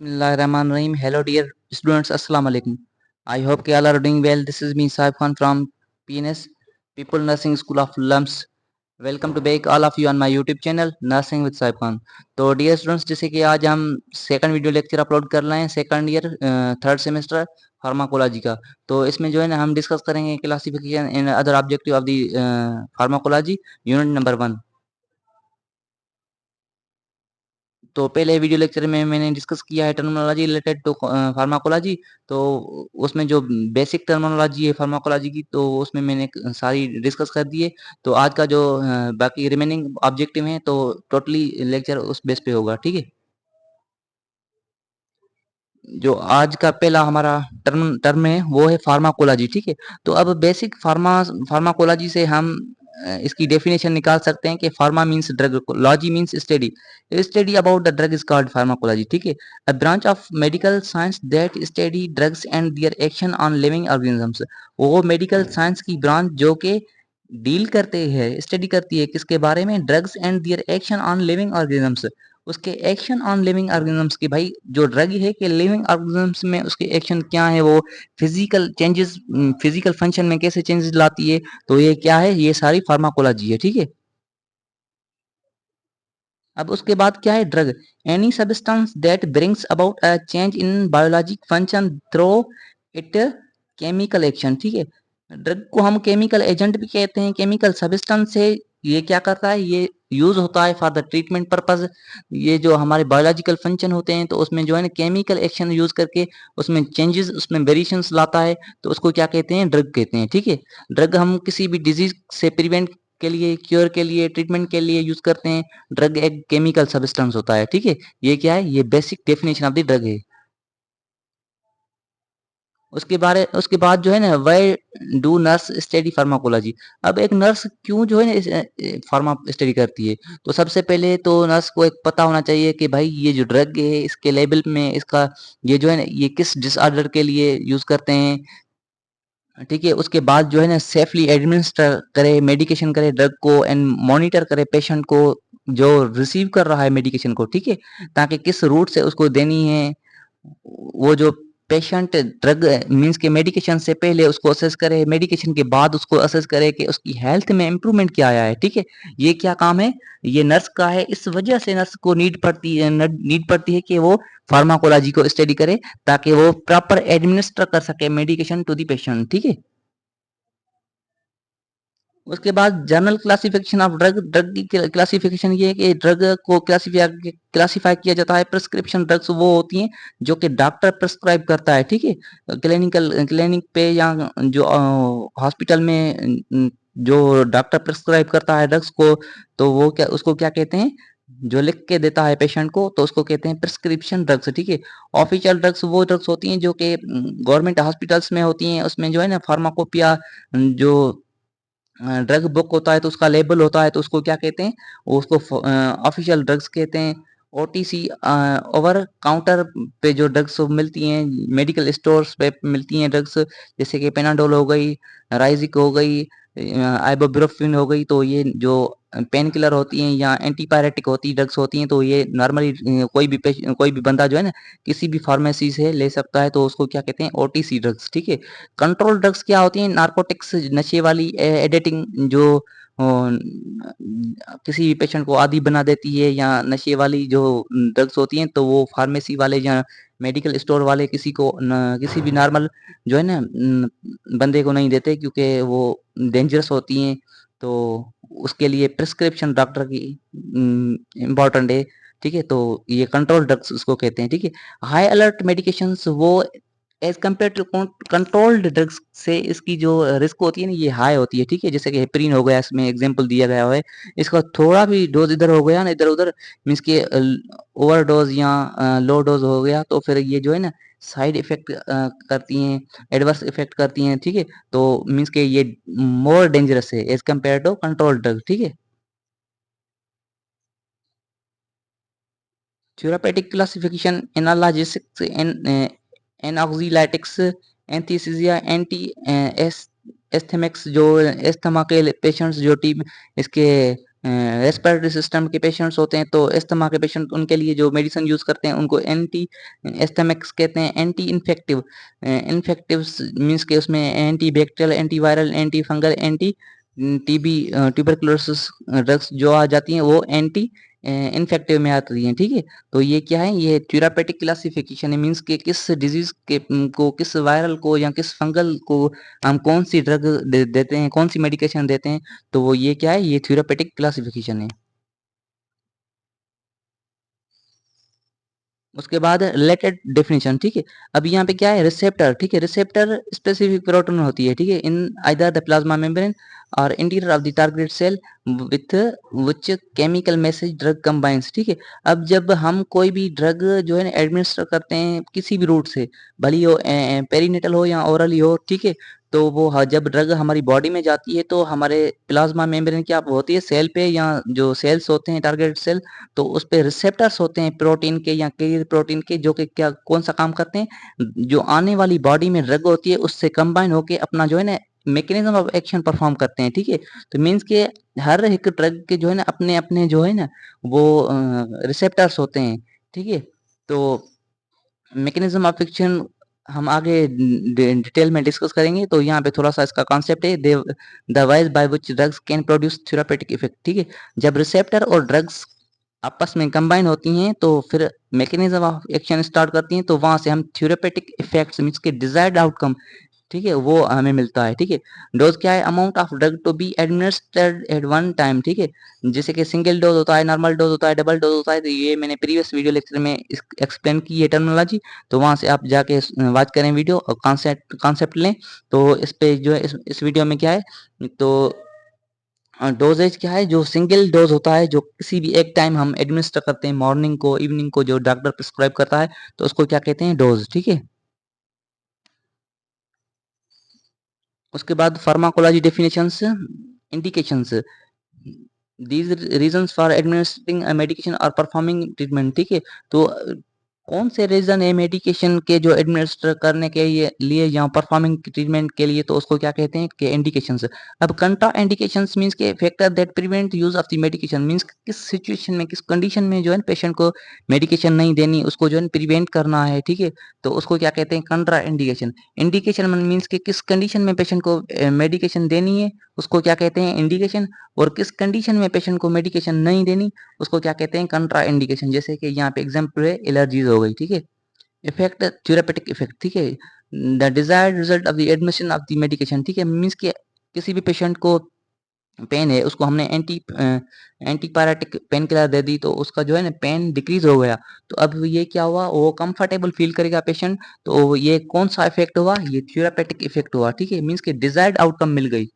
Bismillahirrahmanirrahim. Hello, dear students. Assalamu alaikum. I hope you all are doing well. This is me, Saib Khan from PNS, People Nursing School of Lumps. Welcome to back all of you on my YouTube channel nursing with Sahib Khan. तो dear students, जैसे कि आज हम second video lecture upload कर रहे हैं second year third semester pharmacology का। तो इसमें जो है ना हम डिस्कस करेंगे classification and other objective of the pharmacology unit number 1। तो पहले वीडियो लेक्चर में मैंने डिस्कस किया है टर्मिनोलॉजी रिलेटेड टू फार्माकोलॉजी। तो उसमें जो बेसिक टर्मिनोलॉजी है फार्माकोलॉजी की, तो उसमें मैंने सारी डिस्कस कर दी है। तो आज का जो बाकी रिमेनिंग ऑब्जेक्टिव है, तो टोटली लेक्चर उस बेस पे होगा, ठीक है। जो आज का पहला हमारा टर्म टर्म है वो है फार्माकोलॉजी, ठीक है। तो अब बेसिक फार्माकोलॉजी से हम इसकी डेफिनेशन निकाल सकते हैं कि pharma means drug, logy means study, study about the drug is called pharmacology, ठीक है। A branch of medical science that study drugs and their action on living organisms. वो मेडिकल साइंस की ब्रांच जो कि डील करते हैं, study करती है किसके बारे में, drugs and their action on living organisms, उसके एक्शन ऑन लिविंग ऑर्गेनिजम्स की। भाई जो ड्रग है कि लिविंग ऑर्गेनिजम्स में उसके एक्शन क्या है, वो फिजिकल चेंजेस, फिजिकल फंक्शन में कैसे चेंजेस लाती है, तो ये क्या है, ये सारी फार्माकोलॉजी है, ठीक है। अब उसके बाद क्या है, drug, any substance that brings about a change in biologic function through it chemical action, ठीक है। ड्रग को हम केमिकल एजेंट भी कहते हैं, केमिकल सब्सटेंस है। ये क्या करता है, ये यूज होता है फॉर द ट्रीटमेंट पर्पज। ये जो हमारे बायोलॉजिकल फंक्शन होते हैं, तो उसमें जो है ना केमिकल एक्शन यूज करके उसमें चेंजेस, उसमें वेरिएशंस लाता है, तो उसको क्या कहते हैं, ड्रग कहते हैं, ठीक है। ड्रग हम किसी भी डिजीज से प्रिवेंट के लिए, क्योर के लिए, ट्रीटमेंट के लिए यूज करते हैं। ड्रग एक केमिकल सब्सटेंस होता है, ठीक है। ये क्या है, ये basic definition of the drug है। उसके बाद जो है ना, why do nurse study pharmacology. अब एक नर्स क्यों जो है ना फार्मा स्टडी करती है, तो सबसे पहले तो नर्स को एक पता होना चाहिए कि भाई ये जो ड्रग है इसके लेबल में इसका, ये जो है ना ये किस डिसऑर्डर के लिए यूज करते हैं, ठीक है। उसके बाद जो है ना सेफली एडमिनिस्टर करे, मेडिकेशन करे ड्रग को, एंड मॉनिटर करे पेशेंट को जो रिसीव कर रहा है मेडिकेशन को, ठीक है, ताकि किस रूट से उसको देनी है। वो जो पेशेंट ड्रग मींस के मेडिकेशन से पहले उसको असेस करे, मेडिकेशन के बाद उसको असेस करे कि उसकी हेल्थ में इम्प्रूवमेंट क्या आया है, ठीक है। ये क्या काम है, ये नर्स का है। इस वजह से नर्स को नीड पड़ती है कि वो फार्माकोलॉजी को स्टडी करे, ताकि वो प्रॉपर एडमिनिस्टर कर सके मेडिकेशन टू द पेशेंट, ठीक है। उसके बाद journal classification of drug, drug की क्लासिफिकेशन ये है कि ड्रग को क्लासिफाई किया जाता है। प्रिस्क्रिप्शन ड्रग्स वो होती हैं जो कि डॉक्टर प्रिस्क्राइब करता है, ठीक है। क्लिनिक पे या जो हॉस्पिटल में जो डॉक्टर प्रिस्क्राइब करता है ड्रग्स को, तो वो क्या, उसको क्या कहते हैं, जो लिख के देता है पेशेंट को, तो उसको कहते हैं प्रिस्क्रिप्शन ड्रग्स, ठीक है। ऑफिशियल ड्रग्स वो ड्रग्स होती हैं जो कि गवर्नमेंट हॉस्पिटल्स में होती हैं। उसमें जो है ना फार्माकोपिया, जो ड्रग बुक होता है तो उसका लेबल होता है, तो उसको क्या कहते हैं, उसको ऑफिशियल ड्रग्स कहते हैं। ओटीसी, ओवर काउंटर पे जो ड्रग्स मिलती हैं, मेडिकल स्टोर्स पे मिलती हैं ड्रग्स, जैसे कि पेनाडोल हो गई, राइजिक हो गई, आइबुप्रोफेन हो गई, तो ये जो पेन किलर होती हैं या एंटीपायरेटिक होती ड्रग्स होती हैं, तो ये नॉर्मली कोई भी बंदा जो है ना किसी भी फार्मेसी से ले सकता है, तो उसको क्या कहते हैं, ओटीसी ड्रग्स, ठीक है। कंट्रोल ड्रग्स क्या होती हैं, नारकोटिक्स, नशे वाली एडिटिंग, जो किसी भी पेशेंट को आदी बना देती है, या नशे वाली जो ड्रग्स होती हैं, तो वो फार्मेसी वाले या मेडिकल स्टोर वाले किसी को किसी भी नॉर्मल जो है ना बंदे को नहीं देते, क्योंकि वो डेंजरस होती हैं। तो उसके लिए प्रिस्क्रिप्शन डॉक्टर की इम्पोर्टेंट है, ठीक है। तो ये कंट्रोल ड्रग्स उसको कहते हैं, ठीक है। हाई अलर्ट मेडिकेशंस वो as compare to controlled drugs से इसकी जो रिस्क होती है ना, ये हाई होती है, ठीक है। जैसे कि हेपरिन हो गया, इसमें एग्जांपल दिया गया है। इसका थोड़ा भी डोज इधर हो गया ना, इधर उधर, मीन्स के ओवरडोज या लो डोज हो गया, तो फिर ये जो है ना साइड इफेक्ट करती हैं, एडवर्स इफेक्ट करती हैं, ठीक है। तो मीन्स के ये मोर डेंजरस है as compare to control drug, ठीक है। Theoretic classification, analgesics, anxiolytics, anaesthesia, anti asthmatics, जो एस्थमा के पेशेंट्स जो टीम इसके रेस्पिरेटरी सिस्टम के पेशेंट्स होते हैं, तो अस्थमा के पेशेंट उनके लिए जो मेडिसिन यूज़ करते हैं उनको एंटी एस्थेमिक्स कहते हैं। एंटी इन्फेक्टिव इन्फेक्टिव्स मीन्स के उसमें anti bacterial, anti viral, anti fungal, anti TB tuberculosis drugs जो आ जाती हैं वो एंटी इन्फेक्टिव में आती हैं, ठीक है। तो ये क्या है, ये थ्योरेपेटिक क्लासिफिकेशन है, मीन्स के किस डिजीज के को, किस वायरल को या किस फंगल को हम कौन सी ड्रग देते हैं, कौन सी मेडिकेशन देते हैं। तो वो ये क्या है, ये थ्योरेपेटिक क्लासिफिकेशन है। उसके बाद रिलेटेड डेफिनेशन, ठीक है। अब यहाँ पे क्या है, रिसेप्टर, ठीक है। रिसेप्टर स्पेसिफिक प्रोटीन होती है, ठीक है, in either the plasma membrane और interior of the target cell with which chemical message drug combines, ठीक है। अब जब हम कोई भी ड्रग जो है ना एडमिनिस्टर करते हैं किसी भी रूट से, भले ही हो पेरिनेटल हो या ओरली हो, ठीक है, तो वो जब ड्रग हमारी बॉडी में जाती है तो हमारे प्लाज्मा मेम्ब्रेन क्या होती है, सेल पे या जो सेल्स होते हैं टारगेट सेल, तो उस पे रिसेप्टर्स होते हैं प्रोटीन के या कैरियर प्रोटीन के, जो कि क्या कौन सा काम करते हैं, जो आने वाली बॉडी में ड्रग होती है उससे कंबाइन होके अपना जो है ना मैकेनिज्म ऑफ एक्शन परफॉर्म करते हैं, ठीक है। तो मीन्स के हर एक ड्रग के जो है ना अपने अपने जो है ना वो रिसेप्टर्स होते हैं, ठीक है। तो मैकेनिज्म ऑफ एक्शन हम आगे डिटेल में डिस्कस करेंगे। तो यहाँ पे थोड़ा सा इसका कॉन्सेप्ट है, the wise by which drugs can produce therapeutic effect, ठीक है। जब रिसेप्टर और ड्रग्स आपस में कंबाइन होती हैं तो फिर मैकेनिज्म ऑफ एक्शन स्टार्ट करती हैं, तो वहां से हम थ्योरेपेटिक इफेक्ट्स मींस के डिजायर्ड आउटकम, ठीक है, वो हमें मिलता है, ठीक है। डोज क्या है, amount of drug to be administered at one time, ठीक है। जैसे कि सिंगल डोज होता है, नॉर्मल डोज होता है, डबल डोज होता है, तो ये मैंने प्रीवियस वीडियो लेक्चर में एक्सप्लेन की है टर्मिनोलॉजी, तो वहां से आप जाके वॉच करें वीडियो और कॉन्सेप्ट लें। तो इस पे जो है इस वीडियो में क्या है, तो डोजेज क्या है, जो सिंगल डोज होता है जो किसी भी एक टाइम हम एडमिनिस्टर करते हैं, मॉर्निंग को इवनिंग को जो डॉक्टर प्रिस्क्राइब करता है, तो उसको क्या कहते हैं, डोज, ठीक है। उसके बाद pharmacology definitions, indications, these reasons for administering medication और परफॉर्मिंग ट्रीटमेंट, ठीक है। तो कौन से रीजन है मेडिकेशन के जो एडमिनिस्टर करने के लिए या परफॉर्मिंग ट्रीटमेंट के लिए, तो उसको क्या कहते हैं कि इंडिकेशंस। अब कंट्रा इंडिकेशंस मींस के factor that prevent use of the medication, means किस सिचुएशन में, किस कंडीशन में जो है पेशेंट को मेडिकेशन नहीं देनी, उसको जो है प्रिवेंट करना है, ठीक है। तो उसको क्या कहते हैं, कंट्रा इंडिकेशन। इंडिकेशन मींस के किस कंडीशन में पेशेंट को मेडिकेशन देनी है, उसको क्या कहते हैं, इंडिकेशन। और किस कंडीशन में पेशेंट को मेडिकेशन नहीं देनी, उसको क्या कहते हैं, कंट्रा इंडिकेशन। जैसे कि यहाँ पे एग्जांपल है, एलर्जीज हो गई, ठीक है। इफेक्ट, थ्योरेपेटिक इफेक्ट, ठीक है। The desired result of the admission of the medication, ठीक है, मींस के किसी भी पेशेंट को पेन है, उसको हमने एंटीपायरेटिक पेन किलर दे दी, तो उसका जो है ना पेन डिक्रीज हो गया, तो अब ये क्या हुआ, वो कंफर्टेबल फील करेगा पेशेंट। तो ये कौन सा इफेक्ट हुआ, ये थ्योरेपेटिक इफेक्ट हुआ, ठीक है, मींस के डिजायर्ड आउटकम मिल गई।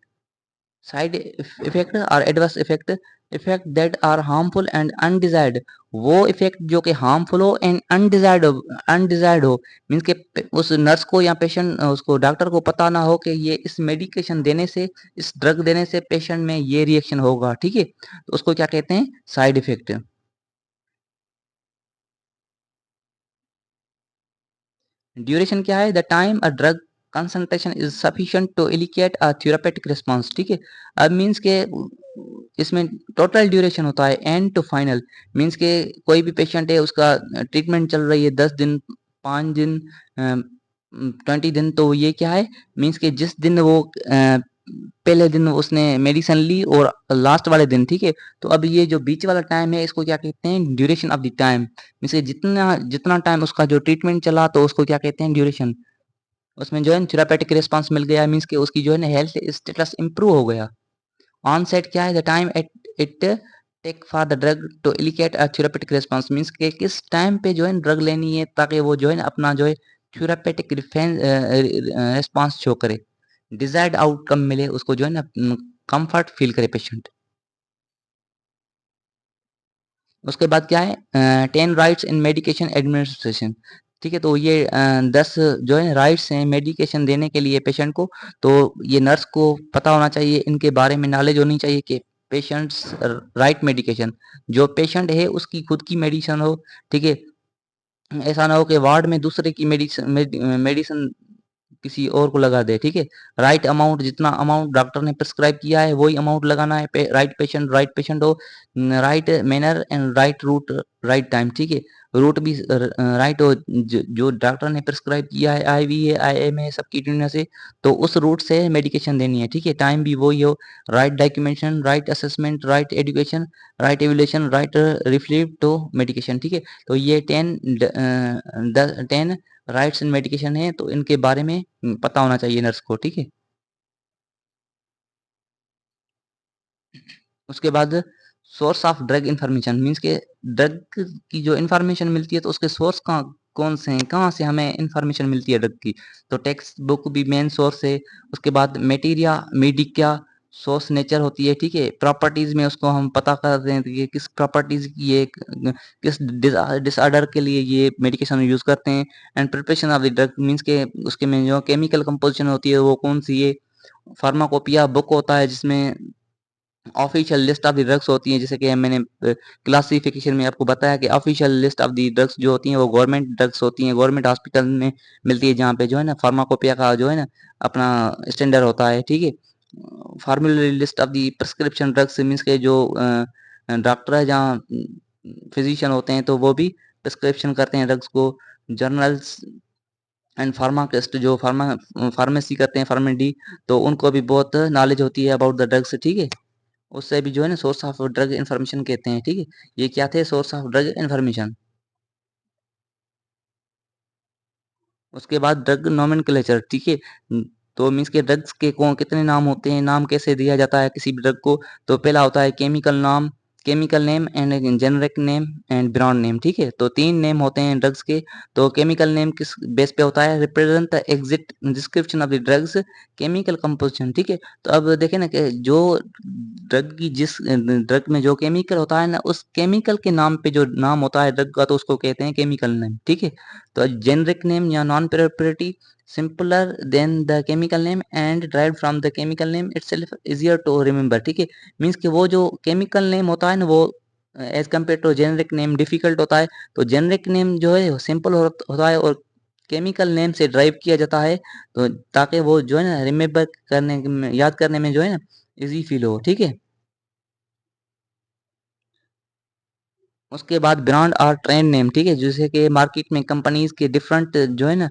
साइड इफेक्ट और adverse effect, effect that are harmful and undesired, वो इफेक्ट जो कि हार्मफुल हो एंड अनडिजायर्ड हो, मीन्स के उस नर्स को या पेशेंट उसको डॉक्टर को पता ना हो कि ये इस मेडिकेशन देने से, इस ड्रग देने से पेशेंट में ये रिएक्शन होगा, ठीक है। तो उसको क्या कहते हैं, साइड इफेक्ट। ड्यूरेशन क्या है, the time a drug concentration is sufficient to elicit a therapeutic response, ठीक है। अब मींस के इसमें टोटल ड्यूरेशन होता है एंड टू फाइनल, मींस के कोई भी पेशेंट है, उसका ट्रीटमेंट चल रही है 10 दिन, 5 दिन, 20 दिन, तो ये क्या है, मींस के जिस दिन वो पहले दिन उसने मेडिसिन ली और लास्ट वाले दिन, ठीक है। तो अब ये जो बीच वाला टाइम है इसको क्या कहते हैं, duration of the time, means के जितना जितना टाइम उसका जो ट्रीटमेंट चला, तो उसको क्या कहते हैं, ड्यूरेशन। उसमें जो है थेरापेटिक रिस्पांस मिल गया, मींस के उसकी जो है ना हेल्थ स्टेटस इंप्रूव हो गया। ऑनसेट क्या है, the time at it take for the drug to elicit a therapeutic response, means के किस टाइम पे जो है ड्रग लेनी है ताकि वो जो है ना अपना जो है थेरापेटिक रिस्पांस शो करे, डिजायर्ड आउटकम मिले उसको, जो है ना कंफर्ट फील करे पेशेंट। उसके बाद क्या है, 10 राइट्स इन मेडिकेशन एडमिनिस्ट्रेशन, ठीक है। तो ये 10 जो है राइट्स हैं मेडिकेशन देने के लिए पेशेंट को, तो ये नर्स को पता होना चाहिए, इनके बारे में नॉलेज होनी चाहिए कि पेशेंट्स राइट मेडिकेशन, जो पेशेंट है उसकी खुद की मेडिसिन हो, ठीक है। ऐसा ना हो कि वार्ड में दूसरे की मेडिसिन मेडिसिन किसी और को लगा दे, ठीक है। राइट अमाउंट, जितना अमाउंट डॉक्टर ने प्रिस्क्राइब किया है वही अमाउंट लगाना है। राइट पेशेंट हो, right manner and right route, right time, ठीक है। रूट भी राइट हो, जो डॉक्टर ने प्रिस्क्राइब किया है, IV है, IM है, सबक्यूटेनियस है, तो उस रूट से मेडिकेशन देनी है, ठीक है। टाइम भी वही हो, right documentation, right assessment, right education, right evaluation, right reflect to medication, ठीक है। तो ये 10 राइट्स इन मेडिकेशन है, तो इनके बारे में पता होना चाहिए नर्स को, ठीक है। उसके बाद source of drug information means के ड्रग की जो इंफॉर्मेशन मिलती है तो उसके सोर्स कहाँ कौन से हैं, कहाँ से हमें इंफॉर्मेशन मिलती है ड्रग की। तो टेक्स्ट बुक भी मेन सोर्स है। उसके बाद मेटीरिया मेडिका सोर्स नेचर होती है, ठीक है। प्रॉपर्टीज में उसको हम पता करते हैं कि किस प्रॉपर्टीज की ये किस डिसऑर्डर के लिए ये मेडिकेशन यूज करते हैं। And preparation of the drug means के उसके में जो केमिकल कंपोजिशन होती है वो कौन सी है। फार्माकोपिया बुक होता है जिसमें official list of the drugs होती हैं, जैसे कि मैंने क्लासिफिकेशन में आपको बताया कि official list of the drugs जो होती हैं वो गवर्नमेंट ड्रग्स होती हैं, गवर्नमेंट हॉस्पिटल में मिलती है, जहाँ पे जो है ना फार्माकोपिया का जो है ना अपना स्टैंडर्ड होता है, ठीक है। फार्मूलरी list of the prescription drugs means के जो डॉक्टर है, जहाँ फिजिशियन होते हैं, तो वो भी प्रिस्क्रिप्शन करते हैं ड्रग्स को। जर्नल्स एंड फार्माकिस्ट जो फार्मेसी करते हैं, फार्मेडी, तो उनको भी बहुत नॉलेज होती है अबाउट द ड्रग्स, ठीक है। उससे भी जो है ना सोर्स ऑफ ड्रग इन्फॉर्मेशन कहते हैं, ठीक है। ये क्या थे, सोर्स ऑफ ड्रग इन्फॉर्मेशन। उसके बाद ड्रग नोमेनक्लेचर, ठीक है। तो मीन्स के ड्रग्स के कौन कितने नाम होते हैं, नाम कैसे दिया जाता है किसी भी ड्रग को। तो पहला होता है केमिकल नाम, chemical name and generic name and brand name, ठीक है। तो 3 नेम होते हैं ड्रग्स के। तो केमिकल नेम किस बेस पे होता है, represent the exact description of the drugs chemical composition, ठीक है। तो अब देखें ना कि जो ड्रग की जिस ड्रग में जो केमिकल होता है ना, उस केमिकल के नाम पे जो नाम होता है ड्रग का, तो उसको कहते हैं केमिकल नेम, ठीक है। तो जेनरिक नेम या non proprietary simpler than the chemical name and drive from the chemical name itself easier to remember, ठीक है। मीन्स कि वो जो केमिकल नेम होता है ना वो as compare to generic name difficult होता है। तो जेनरिक नेम जो है सिंपल होता है और केमिकल नेम से ड्राइव किया जाता है, तो ताकि वो जो है ना रिमेंबर करने में, याद करने में जो है ना इजी फील हो, ठीक है। उसके बाद ब्रांड और ट्रेंड नेम, ठीक है। जैसे कि मार्केट में कंपनीज के डिफरेंट जो है ना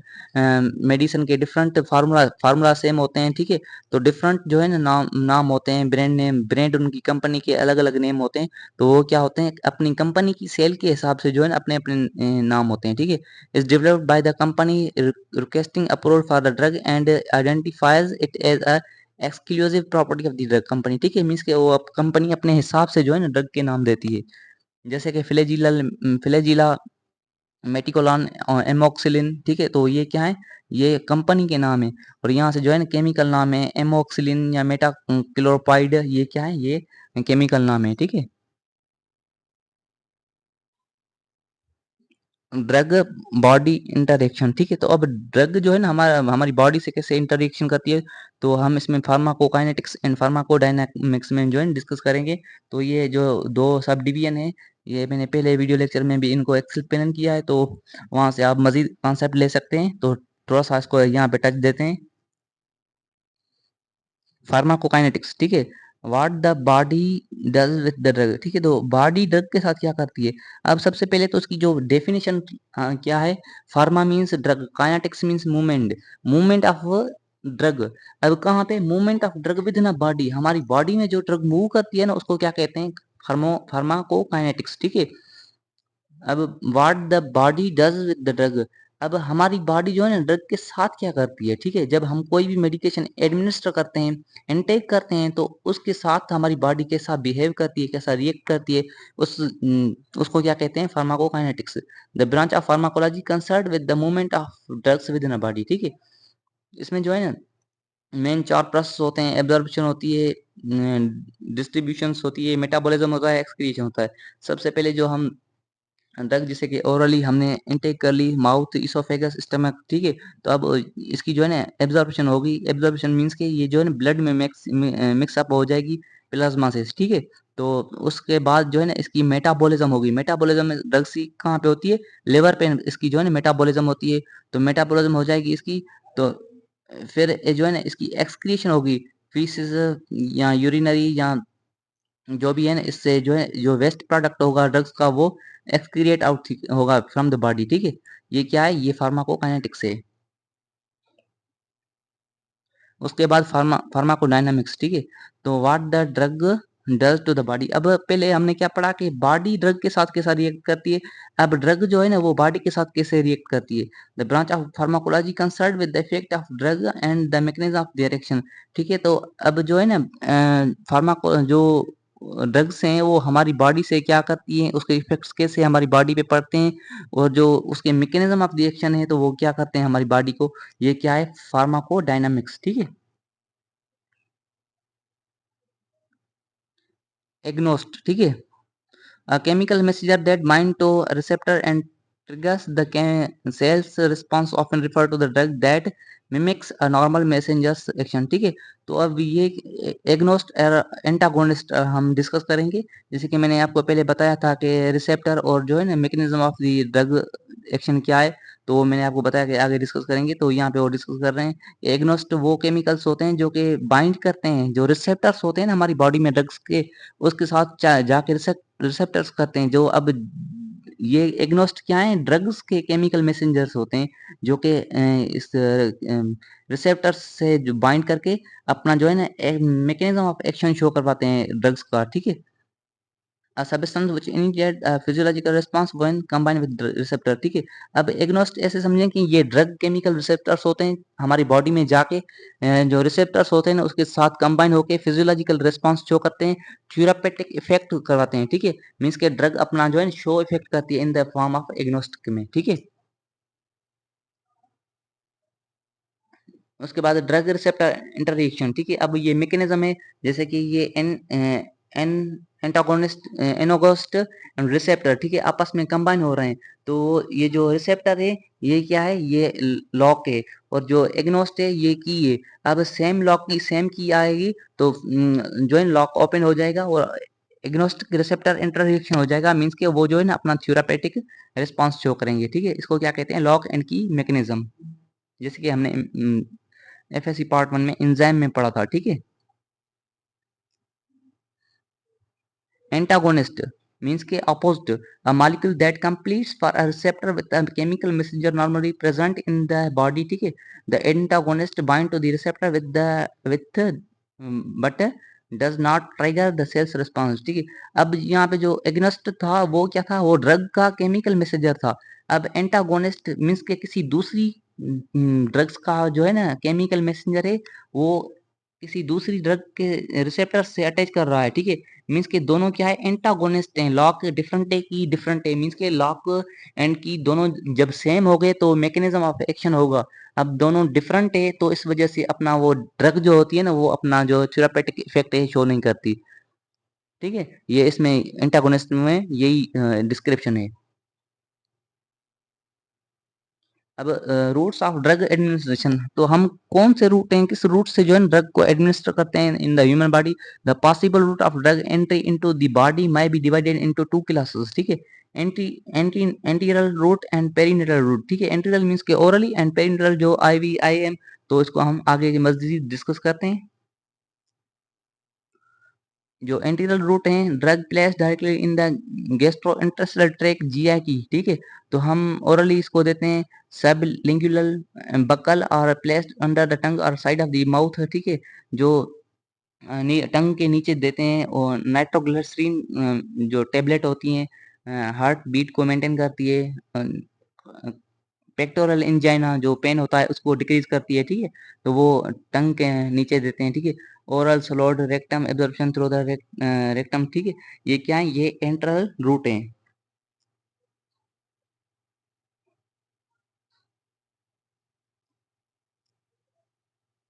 मेडिसिन के डिफरेंट फार्मूला सेम होते हैं, ठीक है। तो डिफरेंट जो है ना नाम नाम होते हैं, ब्रांड नेम, ब्रांड उनकी कंपनी के अलग अलग नेम होते हैं। तो वो क्या होते हैं, अपनी कंपनी की सेल के हिसाब से जो है ना अपने अपने नाम होते हैं, ठीक है। Is developed by the company requesting approval for the drug and identifies it as a exclusive property of the drug company, ठीक है। मीन्स के वो कंपनी अपने हिसाब से जो है ना ड्रग के नाम देती है। जैसे कि फ्लैजिला, मेटिकोलॉन और एमोक्सिलिन, ठीक है। तो ये क्या है, ये कंपनी के नाम है। और यहाँ से जो है ना केमिकल नाम है एमोक्सिलिन या मेटा क्लोरोपाइड, ये क्या है, ये केमिकल नाम है, ठीक है। ड्रग बॉडी इंटरेक्शन, ठीक है। तो अब ड्रग जो है ना हमारी बॉडी से कैसे इंटरेक्शन करती है, तो हम इसमें फार्माकोकाइनेटिक्स एंड फार्माकोडायनामिक्स में जो है डिस्कस करेंगे। तो ये जो दो सब डिवीजन है, ये मैंने पहले वीडियो लेक्चर में भी इनको एक्सप्लेन किया है, तो वहां से आप मजीद कॉन्सेप्ट ले सकते हैं। तो थोड़ा सा इसको यहाँ पे टच देते हैं। फार्माकोकाइनेटिक्स, ठीक है। What the body does with the drug, ठीक है। तो बॉडी ड्रग के साथ क्या करती है। अब सबसे पहले तो उसकी जो डेफिनेशन क्या है, pharma means drug, kinetics means movement, movement of drug. अब कहाँ पे movement of drug with in body, हमारी बॉडी में जो ड्रग मूव करती है ना उसको क्या कहते हैं, फार्माकोकाइनेटिक्स, ठीक है। अब what the body does with the drug, अब हमारी बॉडी जो है ना ड्रग के साथ क्या करती है, ठीक है। जब हम कोई भी मेडिकेशन एडमिनिस्टर करते हैं, इनटेक करते हैं, तो उसके साथ हमारी बॉडी कैसा बिहेव करती है, कैसा रिएक्ट करती है, उसको क्या कहते हैं, pharmacokinetics. The branch of pharmacology concern with the movement of drugs with in a body, ठीक है। इसमें जो है ना मेन 4 प्रोसेस होते हैं, एब्जॉर्प्शन होती है, डिस्ट्रीब्यूशन होती है, मेटाबॉलिज्म होता है, एक्सक्रीशन होता है। सबसे पहले जो हम ड्रग जैसे कि ओरली हमने इनटेक कर ली, माउथ, इसोफेगस, स्टमक, ठीक है। तो अब इसकी जो है ना एब्जॉर्प्शन होगी, एब्जॉर्प्शन मींस के ये जो है ना ब्लड में मिक्स अप हो जाएगी प्लाज्मा से, ठीक है। तो उसके बाद जो है ना इसकी मेटाबॉलिज्म होगी, मेटाबॉलिज्म में ड्रग्स की कहाँ पे होती है, लिवर पे इसकी जो है ना मेटाबॉलिज्म होती है। तो मेटाबॉलिज्म हो जाएगी इसकी, तो फिर जो है ना इसकी एक्सक्रीशन होगी, फीसिस या यूरिनरी या जो भी है ना, इससे जो है जो वेस्ट प्रोडक्ट होगा ड्रग्स का वो एक्सक्रिएट आउट होगा फ्रॉम द बॉडी, ठीक है। ये क्या है, ये फार्माकोकाइनेटिक्स है। उसके बाद फार्माकोडायनामिक्स, ठीक है। तो what the drug does to the body. अब पहले हमने क्या पढ़ा कि बॉडी ड्रग के साथ कैसा रिएक्ट करती है, अब ड्रग जो है ना वो बॉडी के साथ कैसे रिएक्ट करती है। The branch of pharmacology concern with the effect of drug and the mechanism of their action, ठीक है। तो अब जो है ना फार्माको जो ड्रग्स हैं वो हमारी बॉडी से क्या करती हैं, उसके इफेक्ट्स कैसे हमारी बॉडी पे पड़ते हैं, और जो उसके मैकेनिज्म ऑफ रिएक्शन है तो वो क्या करते हैं हमारी बॉडी को, ये क्या है, फार्माकोडायनामिक्स, ठीक है। एग्नोस्ट, ठीक है। A chemical messenger that bind to a receptor and triggers the cell's response, often referred to the drug that mimics a normal messenger's action, ठीक है। तो अब ये एग्नोस्ट एंटागोनिस्ट हम डिस्कस करेंगे। जैसे कि मैंने आपको पहले बताया था कि रिसेप्टर और जो है ना mechanism of the drug action क्या है, तो वो मैंने आपको बताया कि आगे डिस्कस करेंगे। तो यहाँ पे वो डिस्कस कर रहे हैं, एग्नोस्ट वो केमिकल्स होते हैं जो कि बाइंड करते हैं, जो रिसेप्टर्स होते हैं ना हमारी बॉडी में ड्रग्स के, उसके साथ जाके रिसेप्टर्स करते हैं। जो अब ये एग्नोस्ट क्या है, ड्रग्स के केमिकल मैसेंजर्स होते हैं जो कि इस रिसेप्टर्स से जो बाइंड करके अपना जो है ना मैकेनिज्म ऑफ एक्शन शो करवाते हैं ड्रग्स का, ठीक है। A substance which initiate a physiological response when combined with receptor, ठीक है। अब एग्नोस्ट ऐसे समझें कि ये ड्रग केमिकल रिसेप्टर्स होते हैं हमारी बॉडी में जाके जो रिसेप्टर्स होते हैं ना उसके साथ कंबाइन होके फिजियोलॉजिकल रिस्पांस शो करते हैं, थ्योरेपेटिक इफेक्ट करवाते हैं, ठीक है। मींस के ड्रग अपना जो है शो इफेक्ट करती है इन द फॉर्म ऑफ एग्नोस्ट में, ठीक है। उसके बाद ड्रग रिसेप्टर इंटरेक्शन, ठीक है। अब ये मैकेनिज्म है, जैसे कि ये एन एंटागोनिस्ट एनोगोस्ट एंड रिसेप्टर, ठीक है, आपस में कंबाइन हो रहे हैं। तो ये जो रिसेप्टर है ये क्या है, ये लॉक है, और जो एग्नोस्ट है ये की है। अब सेम लॉक की सेम की आएगी तो जो है लॉक ओपन हो जाएगा और एग्नोस्ट रिसेप्टर इंटरेक्शन हो जाएगा, मींस के वो जो है ना अपना थ्योरेपेटिक रिस्पांस शो करेंगे, ठीक है। इसको क्या कहते हैं, लॉक एंड की मैकेनिज्म, जैसे कि हमने एफएससी पार्ट 1 में एंजाइम में पढ़ा था, ठीक है। एंटागोनिस्ट मींस के opposite, a molecule that completes for a receptor with a chemical messenger normally present in the body, ठीक है। the antagonist bind to the receptor with but does not trigger the cells response, ठीक है। अब यहाँ पे जो एग्नोस्ट था वो क्या था, वो ड्रग का केमिकल मैसेंजर था। अब एंटागोनिस्ट मींस के किसी दूसरी ड्रग्स का जो है ना केमिकल मैसेंजर है, वो किसी दूसरी ड्रग के रिसेप्टर से अटैच कर रहा है, ठीक है। मींस के दोनों क्या है, एंटागोनिस्ट हैं। लॉक डिफरेंट है, की डिफरेंट है, मींस के लॉक एंड की दोनों जब सेम हो गए तो मैकेनिज्म ऑफ एक्शन होगा। अब दोनों डिफरेंट है तो इस वजह से अपना वो ड्रग जो होती है ना वो अपना जो थेरापेटिक इफेक्ट है शो नहीं करती, ठीक है। ये इसमें एंटागोनिस्ट में यही डिस्क्रिप्शन है। अब रूट्स ऑफ ड्रग एडमिनिस्ट्रेशन, तो हम कौन से रूट हैं, किस रूट से जो है ड्रग को एडमिनिस्टर करते हैं in the human body. The possible route of drug entry into the body may be divided into two classes, ठीक है। Anti anti enteral route and parenteral route, ठीक है। एंटीरल मींस के ओरली एंड पेरिनेटल जो IV IM, तो इसको हम आगे की मजीद डिस्कस करते हैं। जो एंटीरियल रूट हैं, drug place directly in the gastrointestinal tract GI की, ठीक है। तो हम ओरली इसको देते हैं सबलिंगुअल बकल और प्लेस्ड अंडर द टंग और साइड ऑफ द माउथ, ठीक है। जो टंग के नीचे देते हैं, और नाइट्रोग्लिसरीन जो टेबलेट होती हैं हार्ट बीट को मेंटेन करती है। पेक्टोरल एंजाइना जो पेन होता है उसको डिक्रीज करती है, ठीक है। तो वो टंग के नीचे देते हैं, ठीक है। Oral solid rectum absorption through the rectum, ठीक है। ये क्या है, ये एंट्रल रूट है।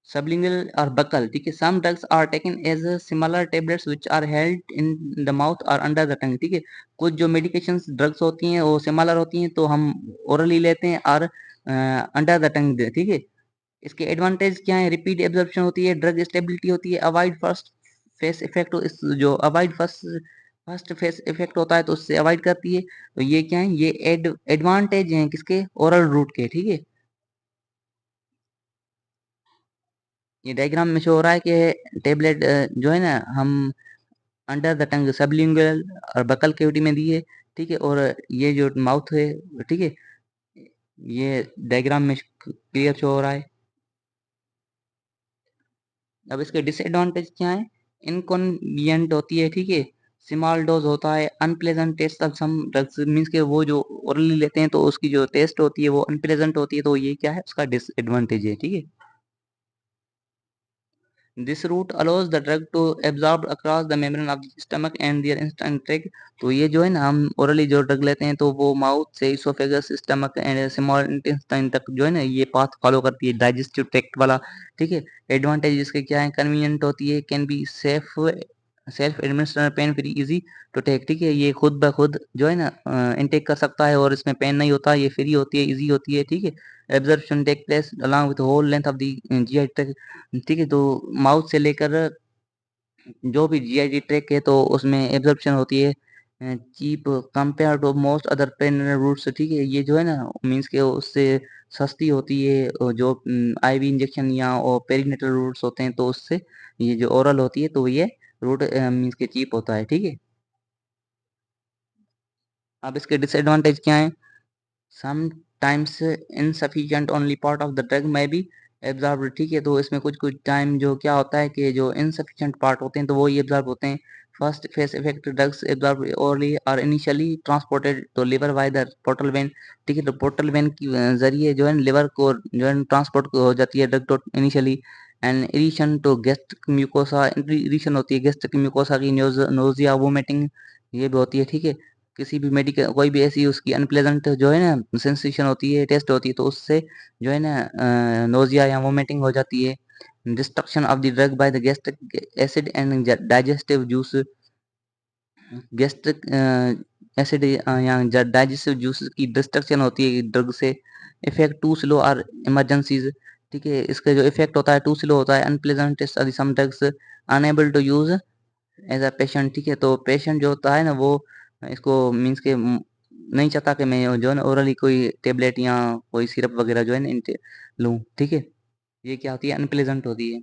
सबलिंगुअल और बकल, ठीक है। Some drugs are taken as similar tablets which are held in the mouth और अंडर द टंग, ठीक है। कुछ जो मेडिकेशंस ड्रग्स होती हैं वो सिमिलर होती हैं तो हम ओरली लेते हैं और अंडर द टंग, ठीक है। इसके एडवांटेज क्या है, रिपीट एब्जॉर्प्शन होती है, ड्रग स्टेबिलिटी होती है, अवॉइड फर्स्ट फेस इफेक्ट, जो अवॉइड फर्स्ट फेस इफेक्ट होता है तो उससे अवॉइड करती है। तो ये क्या है, ये एडवांटेज हैं किसके, ओरल रूट के, ठीक है। ये डायग्राम में शो हो रहा है कि टेबलेट जो है ना हम अंडर द टंग सबलिंगुअल और बकल कैविटी में दिए, ठीक है, और ये जो माउथ है, ठीक है, ये डायग्राम में क्लियर शो हो रहा है। अब इसके डिसएडवांटेज क्या है? इनकन्वीनियंट होती है, ठीक है, स्मॉल डोज होता है, unpleasant taste of some drugs, means के वो जो ओरली लेते हैं तो उसकी जो टेस्ट होती है वो अनप्लेजेंट होती है, तो ये क्या है, उसका डिसएडवांटेज है, ठीक है। This route allows the drug to absorb across the membrane of the stomach and their instant tract. तो ये जो है ना, हम ओरली जो ड्रग लेते हैं तो वो माउथ से oesophagus, stomach and small intestine तक जो है ना ये पाथ फॉलो करती है, डाइजेस्टिव ट्रैक्ट वाला, ठीक है। एडवांटेज इसके क्या है? कन्वीनियंट होती है, can be self administer, pain free, easy to take, ठीक है, ये खुद ब खुद जो है ना इनटेक कर सकता है और इसमें पेन नहीं होता, ये फ्री होती है, इजी होती है, ठीक है। Absorption take place along with whole length of the GI tract, ठीक है, तो माउथ से लेकर जो भी जीआईटी ट्रैक है तो उसमें एब्जॉर्प्शन होती है cheap compare to most other parenteral routes, ठीक है, ये जो है ना मींस के उससे सस्ती होती है, और जो आईवी इंजेक्शन या और पेरिनेटल रूट्स होते हैं तो उससे ये जो ओरल होती है तो ये रूट मींस के चीप होता है, ठीक है। अब इसके डिसएडवांटेज क्या है? Sometimes insufficient only part of the drug में बी एब्जॉर्ब, ठीक है, तो इसमें कुछ कुछ टाइम जो क्या होता है कि जो इनसफिशिएंट पार्ट होते हैं तो वो ही एब्जॉर्ब होते हैं। First pass effect drugs absorb orally are initially transported to liver by the portal vein, ठीक है, तो पोर्टल वेन की जरिए जो है लिवर को जो है ट्रांसपोर्ट हो जाती है ड्रग तो initially. And irritation to gastric mucosa, irritation होती है गेस्ट्रिक म्यूकोसा की, नोजिया वोमिटिंग ये भी होती है, ठीक है। किसी भी मेडिकल कोई भी ऐसी उसकी अनप्लेजेंट जो है ना सेंसेशन होती है, टेस्ट होती है, तो उससे जो है ना नोजिया या वोमिटिंग हो जाती है। Destruction of the drug by the gastric acid and digestive juice, gastric acid या डाइजेस्टिव जूस की डिस्ट्रक्शन होती है ड्रग से। इफेक्ट टू स्लो और इमरजेंसीज, ठीक है, इसका जो इफेक्ट होता है टू स्लो होता है, unpleasant taste of some drugs, unable to use as a patient, ठीक है, तो पेशेंट जो होता है ना वो इसको मीन्स के नहीं चाहता कि मैं जो है ना ओरली कोई टेबलेट या कोई सिरप वगैरह जो है ना लूँ, ठीक है, ये क्या होती है, अनप्लेजेंट होती है।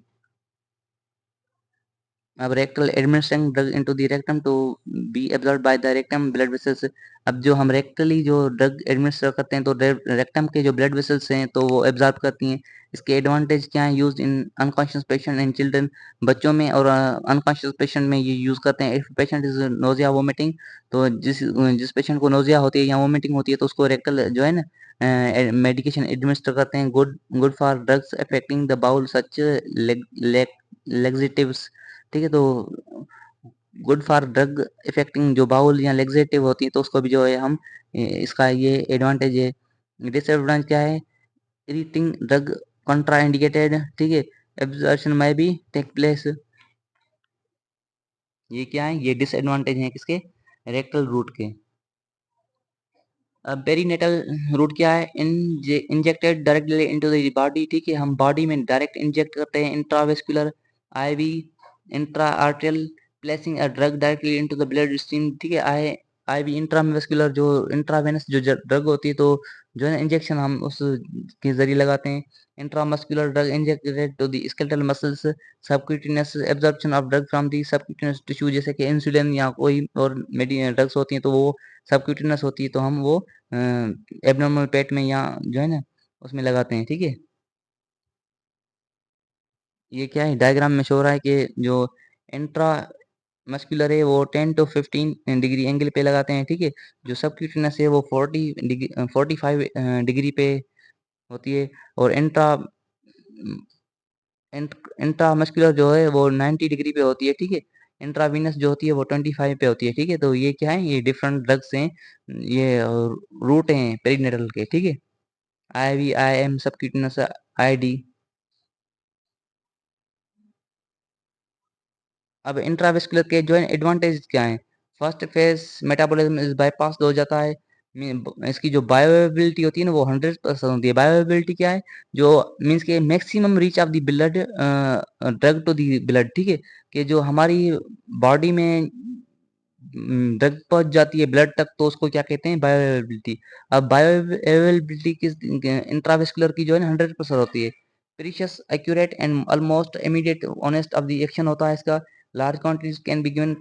अब rectal administration drug into the rectum to be absorb by the rectum blood vessels. अब जो हम रेक्टली जो ड्रग एडमिनिस्टर करते हैं तो रेक्टम के जो ब्लड वेसल्स हैं तो वो एब्जॉर्ब करती हैं। इसके एडवांटेज क्या है? Used in unconscious patient and children, बच्चों में और अनकॉन्शियस पेशेंट में ये यूज करते हैं। If patient is nausea vomiting, तो जिस पेशेंट को नोजिया होती है या वोमिटिंग होती है तो उसको रेक्टल जो है ना मेडिकेशन एडमिनिस्टर करते हैं। Good good for drugs affecting the bowel such laxatives, ठीक है, तो गुड फॉर ड्रग इफेक्टिंग जो बाउल या लेग्जेटिव होती है तो उसको भी जो है हम इसका ये एडवांटेज है। डिसएडवांटेज क्या है? इरिटिंग ड्रग कॉन्ट्राइंडिकेटेड, ठीक है, एब्जॉर्प्शन में भी टेक प्लेस, ये क्या है, ये डिसएडवांटेज है किसके? रेक्टल रूट के। अब पेरीनेटल रूट क्या है? Injected directly into the body, ठीक है, हम बॉडी में डायरेक्ट इंजेक्ट करते हैं। Intravascular, IV, intra arterial, placing a drug directly into the blood stream, ठीक है। आईवी इंट्रावेस्कुलर जो इंट्रावेनस जो ड्रग होती है तो जो है ना इंजेक्शन हम उस के जरिए लगाते हैं। Intramuscular drug injected to the skeletal muscles. Subcutaneous absorption of drug from the subcutaneous tissue, जैसे कि इंसुलिन या कोई और ड्रग्स होती हैं तो वो सबक्यूटेनियस होती है तो हम वो एब्नॉर्मल पेट में या जो है ना उसमें लगाते हैं, ठीक है। ये क्या है? डायग्राम में शो हो रहा है कि जो इंट्रा मस्कुलर है वो 10 to 15 डिग्री एंगल पे लगाते हैं, ठीक है। जो सबक्यूटेनियस है वो 45 डिग्री पे होती है। और इंट्रामस्कुलर जो है वो 90 डिग्री पे होती है, ठीक है। इंट्रावीनस जो होती है वो 25 पे होती है, ठीक है। तो ये क्या है? ये डिफरेंट ड्रग्स हैं, ये रूट हैं पेरिनेटल के, ठीक है। IV, IM, subcutaneous, ID. अब इंट्रावेस्कुलर के जो है एडवांटेज क्या है? First phase metabolism is bypass हो जाता है। इसकी जो बायोअवेलेबिलिटी होती है ना वो 100% होती है। बायोअवेलेबिलिटी क्या है? जो मीन्स के maximum reach of the blood drug to the blood, ठीक है, कि जो हमारी बॉडी में ड्रग पहुंच जाती है ब्लड तक तो उसको क्या कहते हैं? बायोअवेलेबिलिटी। अब बायोअवेलेबिलिटी किस इंट्रावेस्कुलर की जो है ना 100% होती है। Precious, accurate and almost immediate honest of the action होता है इसका। Large quantities can be given,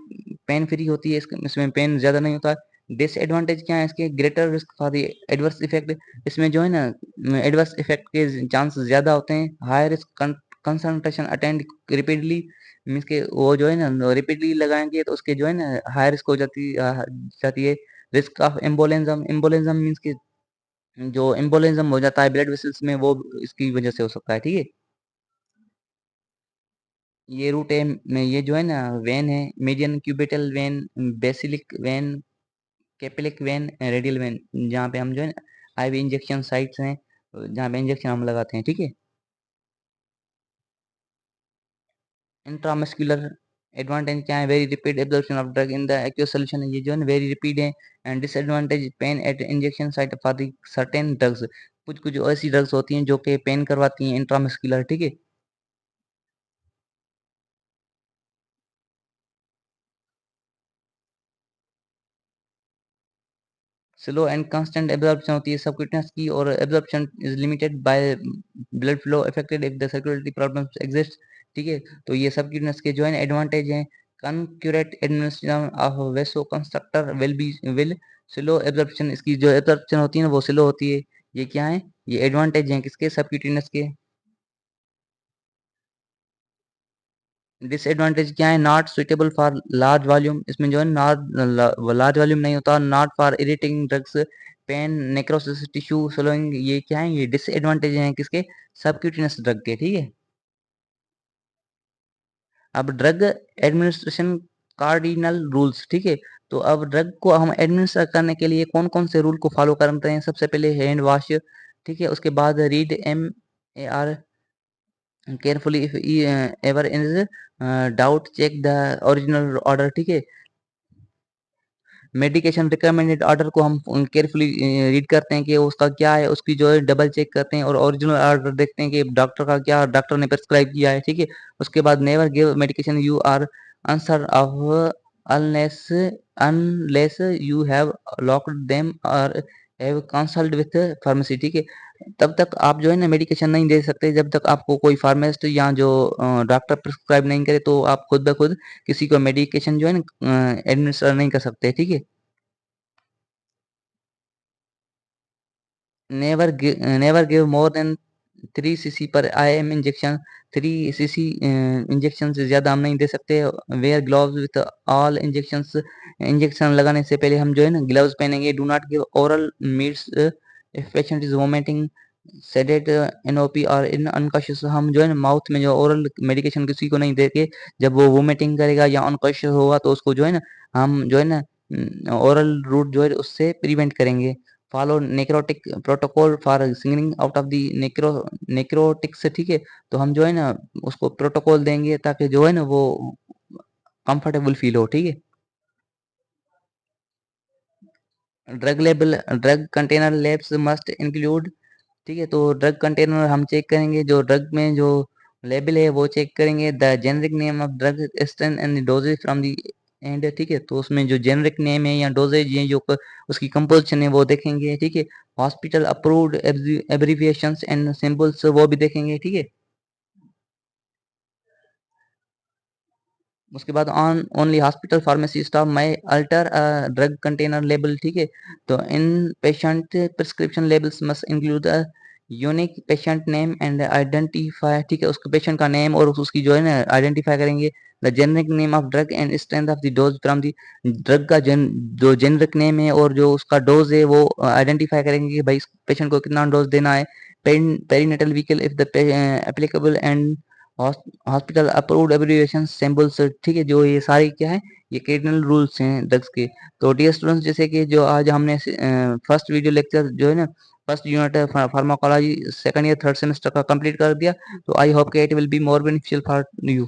pain free होती है इसमें पेन ज़्यादा नहीं होता है। डिसएडवांटेज क्या है इसके? Greater risk for the adverse effect, इसमें जो है ना एडवर्स इफेक्ट के चांस ज़्यादा होते हैं। High risk concentration attend repeatedly, means के वो जो है ना रिपीटली लगाएंगे तो उसके जो है ना हाई रिस्क हो जाती है। Risk of embolism, embolism means के जो एम्बोलिज्म हो जाता है ब्लड वेसल्स में, वो इसकी वजह से हो सकता है, ठीक है। ये रूट है में ये जो है ना वेन है, median cubital vein, basilic vein, cephalic vein, radial vein, जहाँ पे हम जो है ना आईवी इंजेक्शन साइट्स हैं, जहाँ पे इंजेक्शन हम लगाते हैं, ठीक है। इंट्रामस्कुलर एडवांटेज क्या है? Very rapid absorption of drug in the aqueous solution है, ये जो है ना वेरी रिपीट है। And disadvantage pain at injection site for the certain drugs, कुछ कुछ ऐसी ड्रग्स होती हैं जो कि पेन करवाती हैं इंट्रामस्कुलर, ठीक है। स्लो एंड कांस्टेंट एब्जॉर्प्शन होती है सबक्यूटेनियस की, और absorption is limited by blood flow affected if the circulatory problems exist, ठीक है। तो ये सबक्यूटेनियस के जो है एडवांटेज हैं। Concurrent administration of vasoconstrictor will slow absorption, इसकी जो एब्जॉर्प्शन होती है ना वो स्लो होती है। ये क्या है? ये एडवांटेज हैं किसके? सबक्यूटेनियस के। डिसएडवांटेज क्या है? Not suitable for large volume, इसमें जो है लार्ज वॉल्यूम नहीं होता। Not for irritating drugs, pain, necrosis, tissue slowing, ये क्या है? ये डिसएडवांटेज हैं किसके? सबक्यूटेनियस ड्रग के, ठीक है। अब ड्रग एडमिनिस्ट्रेशन कार्डिनल रूल्स, ठीक है। तो अब ड्रग को हम एडमिनिस्टर करने के लिए कौन कौन से रूल को फॉलो करते हैं? सबसे पहले हैंड वॉश, ठीक है। उसके बाद read MAR carefully, if ever is doubt check the original order, ठीक है। मेडिकेशन रिकमेंडेड ऑर्डर को हम केयरफुली रीड करते हैं कि उसका क्या है, उसकी जो है डबल चेक करते हैं, और ओरिजिनल ऑर्डर देखते हैं कि डॉक्टर का क्या, डॉक्टर ने प्रिस्क्राइब किया है, ठीक है। उसके बाद never give medication you are answer of unless unless you have locked them और हैव कंसल्ट विथ फार्मेसी, ठीक है। तब तक आप जो है ना मेडिकेशन नहीं दे सकते जब तक आपको कोई फार्मासिस्ट या जो डॉक्टर प्रिस्क्राइब नहीं करे, तो आप खुद ब खुद किसी को मेडिकेशन जो है ना एडमिनिस्टर नहीं कर सकते, ठीक है। Never give more than 3 cc पर IM इंजेक्शन, 3 cc इंजेक्शन से ज़्यादा हम नहीं दे सकते। Wear gloves with all injections, injection लगाने से पहले हम जो है ना ग्लव्स पहनेंगे। Do not give oral meds if patient is vomiting, sedate, NOP और इन अनकॉन्शियस, हम जो है ना माउथ में जो ओरल मेडिकेशन किसी को नहीं देके, जब वो वोमिटिंग करेगा या अनकॉन्शियस होगा तो उसको जो है ना हम जो है ना ओरल रूट जो है उससे प्रिवेंट करेंगे। Follow narcotic protocol for signing out of the narcotics, ठीक है। तो हम जो है ना उसको प्रोटोकॉल देंगे ताकि जो है ना वो कंफर्टेबल फील हो, ठीक है। Drug label, drug container labs must include, ठीक है। तो ड्रग कंटेनर हम चेक करेंगे, जो ड्रग में जो लेबल है वो चेक करेंगे। The generic name of drug strength and dosages from the end, ठीक है। तो उसमें जो जेनरिक नेम है या डोजेज है, जो उसकी कंपोजिशन है वो देखेंगे, ठीक है। Hospital approved abbreviations and symbols वो भी देखेंगे, ठीक है। उसके बाद on only hospital pharmacy staff may alter drug container label, ठीक है। तो in patient prescription labels must include the unique patient name and identify, ठीक है। उसके पेशेंट का नेम और उसकी जो है ना आइडेंटिफाई करेंगे। The generic name of drug and strength of the dose from the drug का जो जेनरिक नेम है और जो उसका डोज है वो आइडेंटिफाई करेंगे कि भाई इस पेशेंट को कितना डोज देना है। Perinatal vehicle if the applicable and hospital approved abbreviation symbols, ठीक है। जो ये सारी क्या है, ये कार्डिनल रूल्स हैं ड्रग्स के। तो डियर स्टूडेंट्स, जैसे कि जो आज हमने फर्स्ट वीडियो लेक्चर जो है ना first unit pharmacology second year third semester का कंप्लीट कर दिया। तो आई होप कि it will be more beneficial for you.